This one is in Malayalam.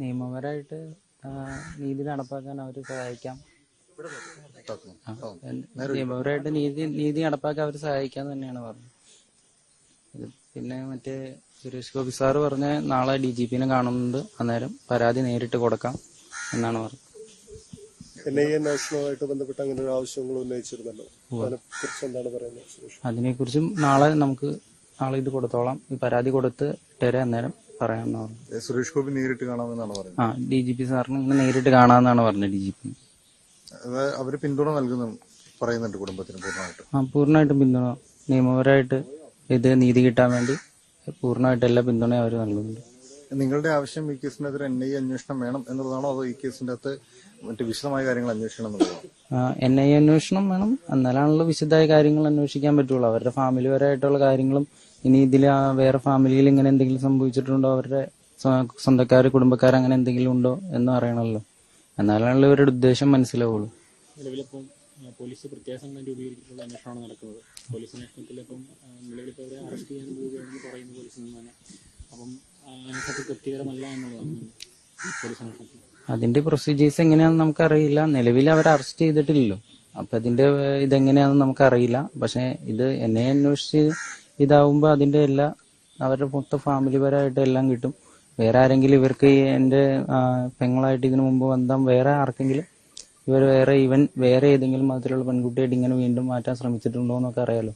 നിയമപരമായിട്ട് നീതി നടപ്പാക്കാൻ അവർ സഹായിക്കാം. നിയമപരമായിട്ട് നീതി നടപ്പാക്കാൻ അവർ സഹായിക്കാൻ തന്നെയാണ് പറഞ്ഞത്. പിന്നെ മറ്റേ സുരേഷ് ഗോപി സാറ് പറഞ്ഞ നാളെ DGP കാണുന്നുണ്ട്, അന്നേരം പരാതി നേരിട്ട് കൊടുക്കാം എന്നാണ് പറഞ്ഞത്. അന്വേഷണവുമായിട്ട് ബന്ധപ്പെട്ട് അങ്ങനെ ഒരു ആവശ്യങ്ങൾ ഉന്നയിച്ചിരുന്നല്ലോ, അതിനെക്കുറിച്ച് എന്താണ് പറയുന്നത്? അതിനെക്കുറിച്ചും നാളെ ഇത് കൊടുത്തോളാം, ഈ പരാതി കൊടുത്ത് ഇട്ടേരെ അന്നേരം പറയാമെന്ന് പറഞ്ഞു. സുരേഷ് ഗോപി നേരിട്ട് കാണാമെന്നാണ് പറയുന്നത്. DGP സാറിന് ഇങ്ങനെ നേരിട്ട് കാണാമെന്നാണ് പറഞ്ഞത്. DGP അവര് പിന്തുണ പറയുന്നുണ്ട് കുടുംബത്തിന് പൂർണ്ണമായിട്ട്. പൂർണ്ണമായിട്ടും പിന്തുണ, നിയമപരമായിട്ട് ഇത് നീതി കിട്ടാൻ വേണ്ടി പൂർണ്ണമായിട്ട് എല്ലാ പിന്തുണയും അവർ നൽകുന്നുണ്ട്. നിങ്ങളുടെ ആവശ്യം ഈ കേസിനെതിരെ NIA അന്വേഷണം വേണം എന്നുള്ളതാണോ, അതോ ഈ കേസിന്റെ അകത്ത് മറ്റു വിശദമായ കാര്യങ്ങൾ അന്വേഷിക്കണം എന്നുള്ളതാണോ? NIA അന്വേഷണം വേണം, എന്നാലാണല്ലോ വിശദമായ കാര്യങ്ങൾ അന്വേഷിക്കാൻ പറ്റുള്ളൂ. അവരുടെ ഫാമിലി പരമായിട്ടുള്ള കാര്യങ്ങളും ഇനി ഇതിൽ വേറെ ഫാമിലിയിൽ ഇങ്ങനെ എന്തെങ്കിലും സംഭവിച്ചിട്ടുണ്ടോ, അവരുടെ സ്വന്തക്കാർ കുടുംബക്കാർ അങ്ങനെ എന്തെങ്കിലും ഉണ്ടോ എന്ന് അറിയണമല്ലോ. എന്നാലാണല്ലോ ഇവരുടെ ഉദ്ദേശം മനസ്സിലാവുള്ളൂ. നിലവിലിപ്പം പോലീസ് പ്രത്യേക സംഘം രൂപീകരിച്ചിട്ടുള്ള അന്വേഷണമാണ് നടക്കുന്നത്. പോലീസ് അന്വേഷണത്തിൽ ഇപ്പം നിലവിലിപ്പോൾ അവരെ അറസ്റ്റ് ചെയ്യാൻ പോവുകയാണെന്ന് പറയുന്നു പോലീസിൽ നിന്ന് തന്നെ. അപ്പം അന്വേഷണത്തിൽ തൃപ്തികരമല്ല എന്നുള്ളതാണ് പോലീസ് അന്വേഷണത്തിൽ. അതിന്റെ പ്രൊസീജിയേഴ്സ് എങ്ങനെയാണെന്ന് നമുക്കറിയില്ല. നിലവിൽ അവരെ അറസ്റ്റ് ചെയ്തിട്ടില്ലല്ലോ, അപ്പൊ അതിന്റെ ഇതെങ്ങനെയാണെന്ന് നമുക്കറിയില്ല. പക്ഷെ ഇത് NIA അന്വേഷിച്ച് ഇതാവുമ്പോ അതിന്റെ അവരുടെ മൊത്തം ഫാമിലി പരമായിട്ട് എല്ലാം കിട്ടും. വേറെ ആരെങ്കിലും ഇവർക്ക് എന്റെ പെങ്ങളായിട്ട് ഇതിനു മുമ്പ് ബന്ധം വേറെ ആർക്കെങ്കിലും വേറെ ഏതെങ്കിലും മതത്തിലുള്ള പെൺകുട്ടിയായിട്ട് ഇങ്ങനെ വീണ്ടും മാറ്റാൻ ശ്രമിച്ചിട്ടുണ്ടോ എന്നൊക്കെ അറിയാലോ.